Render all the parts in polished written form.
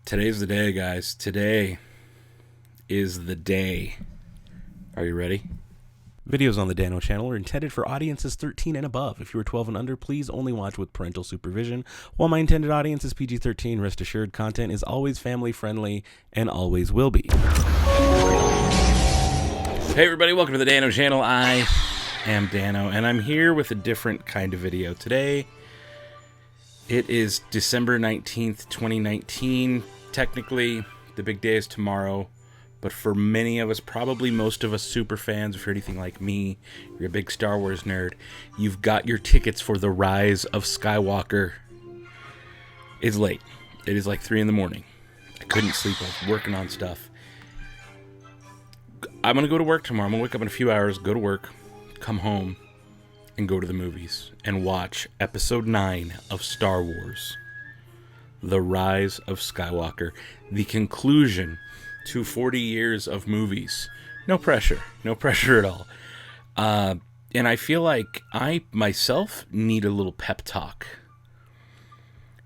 Today's the day, guys. Today is the day. Are you ready? Videos on the Dano channel are intended for audiences 13 and above. If you are 12 and under, please only watch with parental supervision. While my intended audience is PG-13, rest assured content is always family friendly and always will be. Hey everybody, welcome to the Dano channel. I am Dano and I'm here with a different kind of video today. It is December 19th, 2019. Technically, the big day is tomorrow. But for many of us, probably most of us super fans, if you're anything like me, you're a big Star Wars nerd, you've got your tickets for The Rise of Skywalker. It's late. It is like 3 in the morning. I couldn't sleep. I was working on stuff. I'm going to go to work tomorrow. I'm going to wake up in a few hours, go to work, come home, and go to the movies and watch Episode 9 of Star Wars. The Rise of Skywalker. The conclusion to 40 years of movies. No pressure at all. And I feel like I myself need a little pep talk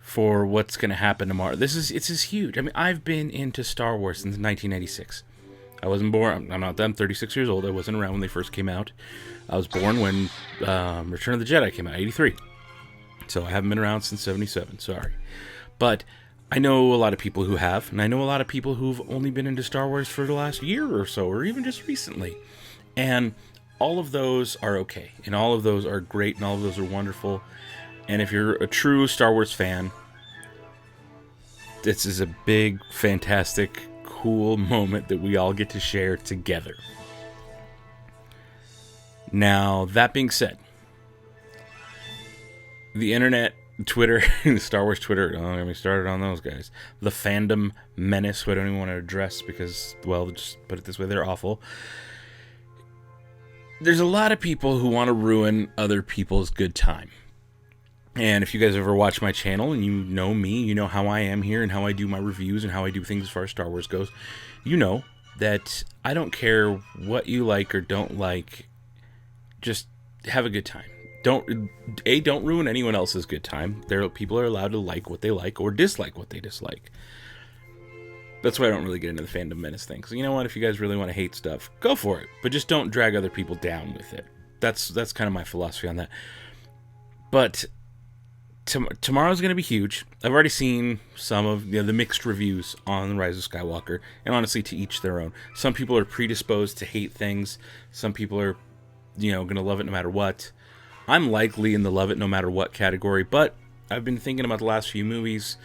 for what's going to happen tomorrow. It's huge. I mean, I've been into Star Wars since 1986. I wasn't born. I'm not that. I'm 36 years old. I wasn't around when they first came out. I was born when Return of the Jedi came out, 83. So I haven't been around since 77. Sorry. But I know a lot of people who have, and I know a lot of people who've only been into Star Wars for the last year or so, or even just recently. And all of those are okay, and all of those are great, and all of those are wonderful. And if you're a true Star Wars fan, this is a big, fantastic, cool moment that we all get to share together. Now, that being said, the internet, Twitter, Star Wars Twitter, don't get me started on those guys. The fandom menace, who I don't even want to address because, well, just put it this way, they're awful. There's a lot of people who want to ruin other people's good time. And if you guys ever watch my channel and you know me, you know how I am here and how I do my reviews and how I do things as far as Star Wars goes, you know that I don't care what you like or don't like, just have a good time. Don't ruin anyone else's good time. People are allowed to like what they like or dislike what they dislike. That's why I don't really get into the fandom menace thing. So you know what? If you guys really want to hate stuff, go for it. But just don't drag other people down with it. That's kind of my philosophy on that. But tomorrow's going to be huge. I've already seen some of the mixed reviews on The Rise of Skywalker. And honestly, to each their own. Some people are predisposed to hate things. Some people are, going to love it no matter what. I'm likely in the love it no matter what category, but I've been thinking about the last few movies.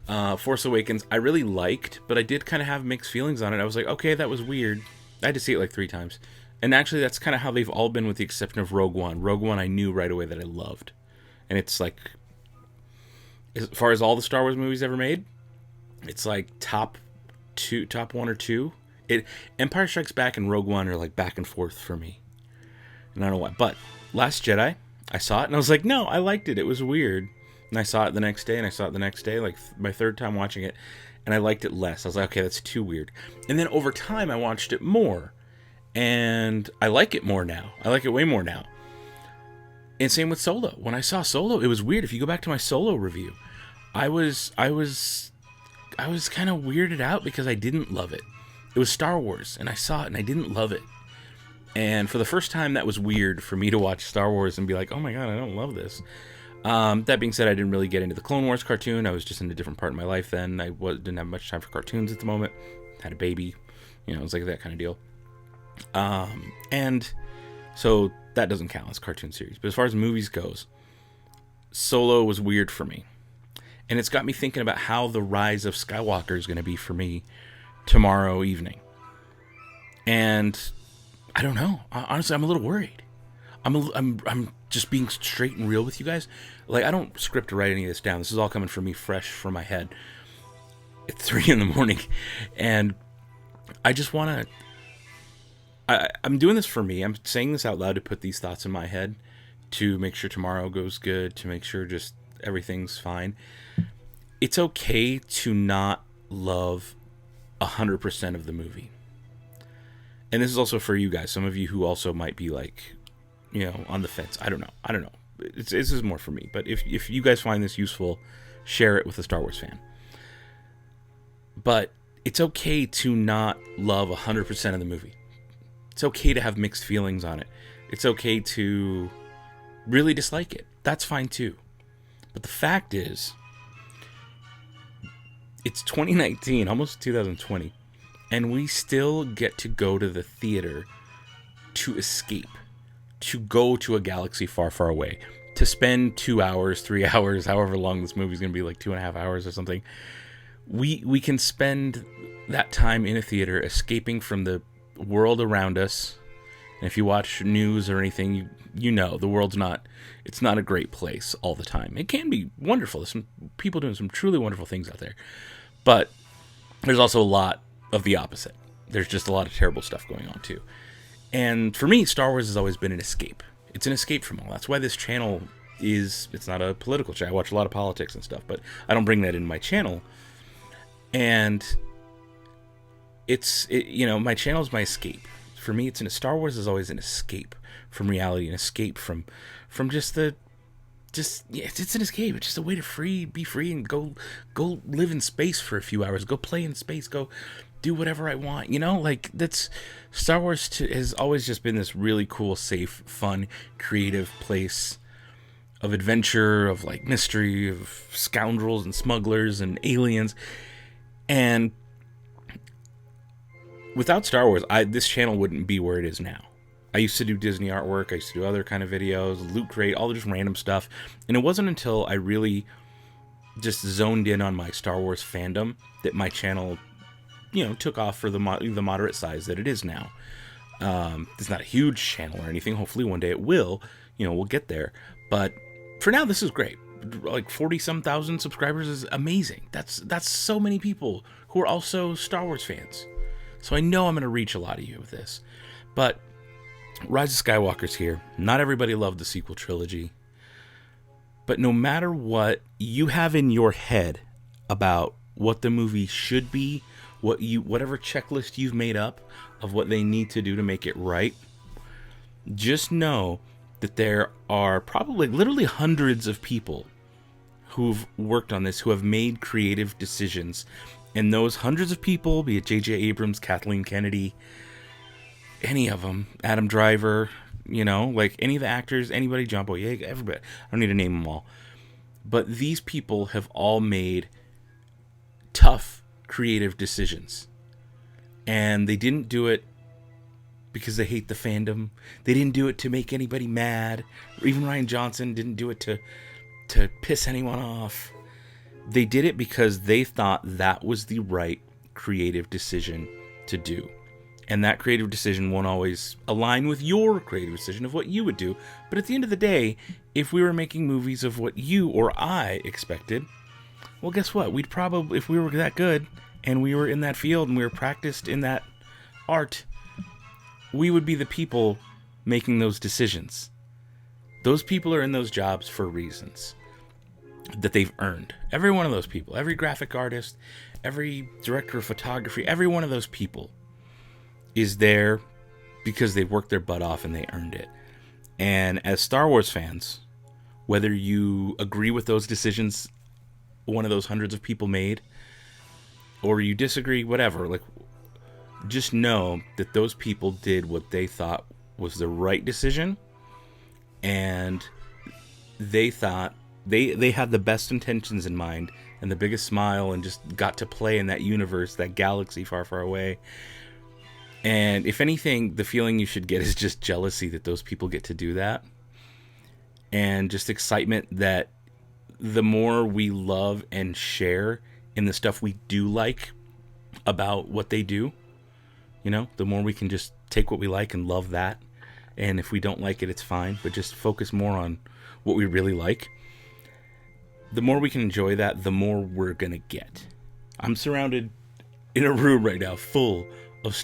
Force Awakens, I really liked, but I did kind of have mixed feelings on it. I was like, okay, that was weird. I had to see it like 3 times. And actually, that's kind of how they've all been with the exception of Rogue One. Rogue One, I knew right away that I loved. And it's like, as far as all the Star Wars movies ever made, it's like top 1 or 2. Empire Strikes Back and Rogue One are like back and forth for me. And I don't know why, but Last Jedi, I saw it and I was like, no, I liked it. It was weird. And I saw it the next day and I saw it the next day, like my 3rd time watching it, and I liked it less. I was like, okay, that's too weird. And then over time, I watched it more and I like it more now. I like it way more now. And same with Solo. When I saw Solo, it was weird. If you go back to my Solo review, I was kind of weirded out because I didn't love it. It was Star Wars and I saw it and I didn't love it. And for the first time, that was weird for me to watch Star Wars and be like, oh my god, I don't love this. That being said, I didn't really get into the Clone Wars cartoon. I was just in a different part of my life then. Didn't have much time for cartoons at the moment. Had a baby. It was like that kind of deal. And so that doesn't count as cartoon series. But as far as movies goes, Solo was weird for me. And it's got me thinking about how the Rise of Skywalker is going to be for me tomorrow evening. And I don't know. Honestly, I'm a little worried. I'm just being straight and real with you guys. Like, I don't script to write any of this down. This is all coming from me fresh from my head. It's 3 in the morning. And I just want to... I'm doing this for me. I'm saying this out loud to put these thoughts in my head, to make sure tomorrow goes good, to make sure just everything's fine. It's okay to not love 100% of the movie. And this is also for you guys. Some of you who also might be like, on the fence. I don't know. This is more for me. But if you guys find this useful, share it with a Star Wars fan. But it's okay to not love 100% of the movie. It's okay to have mixed feelings on it. It's okay to really dislike it. That's fine too. But the fact is, it's 2019, almost 2020, and we still get to go to the theater to escape, to go to a galaxy far, far away, to spend 2 hours, 3 hours, however long this movie's going to be, like 2.5 hours or something. We can spend that time in a theater escaping from the world around us. And if you watch news or anything, you know the world's it's not a great place all the time. It can be wonderful. There's some people doing some truly wonderful things out there. But there's also a lot of the opposite. There's just a lot of terrible stuff going on too. And for me, Star Wars has always been an escape. It's an escape from all. That's why this channel it's not a political channel. I watch a lot of politics and stuff, but I don't bring that into my channel. And my channel is my escape. For me, Star Wars is always an escape from reality, an escape from it's an escape. It's just a way to be free and go live in space for a few hours, go play in space, go do whatever I want. That's Star Wars has always just been this really cool, safe, fun, creative place of adventure, of like mystery, of scoundrels and smugglers and aliens. And without Star Wars, this channel wouldn't be where it is now. I used to do Disney artwork. I used to do other kind of videos, Loot Crate, all just random stuff. And it wasn't until I really just zoned in on my Star Wars fandom that my channel, took off for the moderate size that it is now. It's not a huge channel or anything. Hopefully one day it will. We'll get there. But for now, this is great. Like 40-some thousand subscribers is amazing. That's so many people who are also Star Wars fans. So I know I'm going to reach a lot of you with this. But Rise of Skywalker's here. Not everybody loved the sequel trilogy. But no matter what you have in your head about what the movie should be, whatever checklist you've made up of what they need to do to make it right, just know that there are probably literally hundreds of people who've worked on this, who have made creative decisions. And those hundreds of people, be it J.J. Abrams, Kathleen Kennedy, any of them, Adam Driver, like any of the actors, anybody, John Boyega, everybody. I don't need to name them all. But these people have all made tough, creative decisions. And they didn't do it because they hate the fandom. They didn't do it to make anybody mad. Or even Rian Johnson didn't do it to piss anyone off. They did it because they thought that was the right creative decision to do. And that creative decision won't always align with your creative decision of what you would do. But at the end of the day, if we were making movies of what you or I expected, well, guess what? We'd probably, if we were that good and we were in that field and we were practiced in that art, we would be the people making those decisions. Those people are in those jobs for reasons that they've earned. Every one of those people, every graphic artist, every director of photography, every one of those people is there because they worked their butt off and they earned it. And as Star Wars fans, whether you agree with those decisions one of those hundreds of people made, or you disagree, whatever, just know that those people did what they thought was the right decision, and they thought they had the best intentions in mind and the biggest smile and just got to play in that universe, that galaxy far, far away. And if anything, the feeling you should get is just jealousy that those people get to do that, and just excitement that the more we love and share in the stuff we do like about what they do, the more we can just take what we like and love that. And if we don't like it, it's fine, but just focus more on what we really like. The more we can enjoy that, the more we're going to get. I'm surrounded in a room right now full of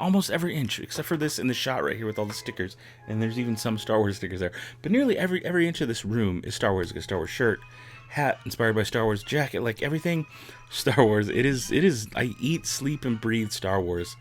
almost every inch, except for this in the shot right here with all the stickers. And there's even some Star Wars stickers there. But nearly every inch of this room is Star Wars. Like a Star Wars shirt, hat inspired by Star Wars, jacket, like everything Star Wars. It is, I eat, sleep, and breathe Star Wars.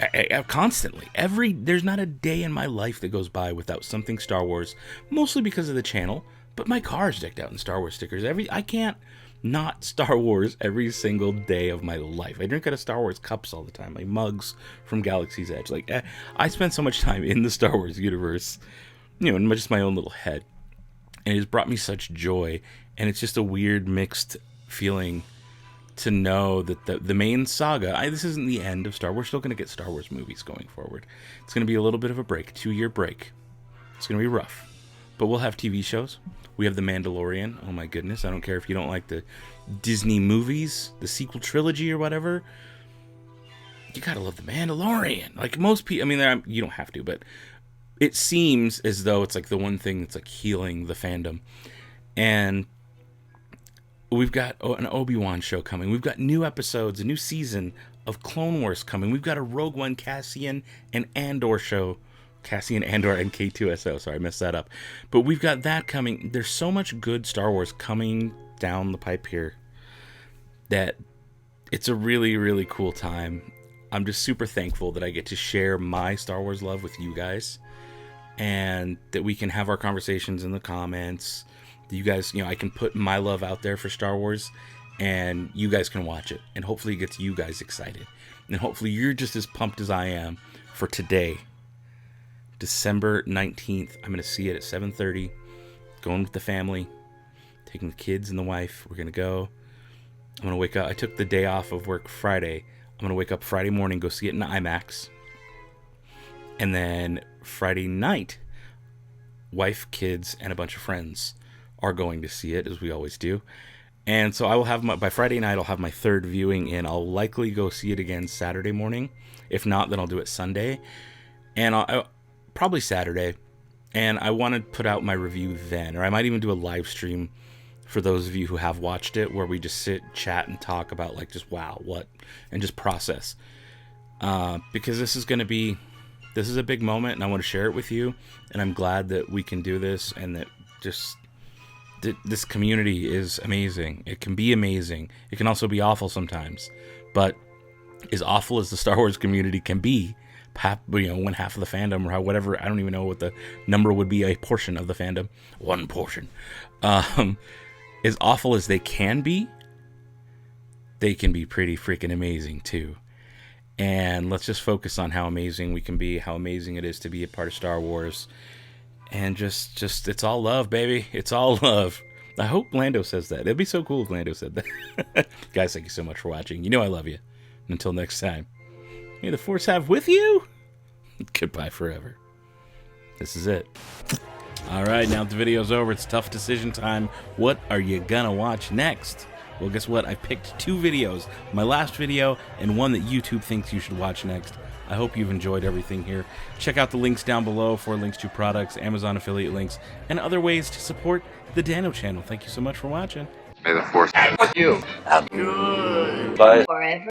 I constantly. There's not a day in my life that goes by without something Star Wars, mostly because of the channel, but my car is decked out in Star Wars stickers. I can't not Star Wars every single day of my life. I drink out of Star Wars cups all the time, like mugs from Galaxy's Edge. Like, I spend so much time in the Star Wars universe, you know, in just my own little head. And it has brought me such joy. And it's just a weird mixed feeling to know that the main saga, this isn't the end of Star Wars. We're still going to get Star Wars movies going forward. It's going to be a little bit of a break, 2-year break. It's going to be rough. But we'll have TV shows. We have The Mandalorian. Oh my goodness. I don't care if you don't like the Disney movies, the sequel trilogy or whatever. You gotta love The Mandalorian. Like most people, I mean, you don't have to, but it seems as though it's like the one thing that's like healing the fandom. And we've got an Obi-Wan show coming. We've got new episodes, a new season of Clone Wars coming. We've got a Rogue One, Cassian, and Andor show. Cassian Andor and K2SO. Sorry, I messed that up. But we've got that coming. There's so much good Star Wars coming down the pipe here that it's a really, really cool time. I'm just super thankful that I get to share my Star Wars love with you guys, and that we can have our conversations in the comments. You guys, you know, I can put my love out there for Star Wars, and you guys can watch it, and hopefully it gets you guys excited. And hopefully you're just as pumped as I am for today. December 19th, I'm going to see it at 7:30, going with the family, taking the kids and the wife. We're going to go. I'm going to wake up. I took the day off of work Friday. I'm going to wake up Friday morning, go see it in IMAX. And then Friday night, wife, kids, and a bunch of friends are going to see it, as we always do. And so I will have by Friday night, I'll have my third viewing, and I'll likely go see it again Saturday morning. If not, then I'll do it Sunday. And I'll probably Saturday, and I want to put out my review then, or I might even do a live stream for those of you who have watched it, where we just sit, chat, and talk about like just wow, what, and just process. Because this is a big moment, and I want to share it with you, and I'm glad that we can do this, and that just this community is amazing. It can be amazing. It can also be awful sometimes, but as awful as the Star Wars community can be, when half of the fandom, or whatever, I don't even know what the number would be, a portion of the fandom, one portion, as awful as they can be pretty freaking amazing too. And let's just focus on how amazing we can be, how amazing it is to be a part of Star Wars, and just it's all love, baby. It's all love. I hope Lando says that. It'd be so cool if Lando said that. Guys, thank you so much for watching. You know I love you. And until next time, may the Force have with you. Goodbye forever. This is it. All right, now that the video's over, it's tough decision time. What are you gonna watch next? Well, guess what? I picked 2 videos. My last video and one that YouTube thinks you should watch next. I hope you've enjoyed everything here. Check out the links down below for links to products, Amazon affiliate links, and other ways to support the Dano channel. Thank you so much for watching. May the Force be with you. Goodbye. Forever.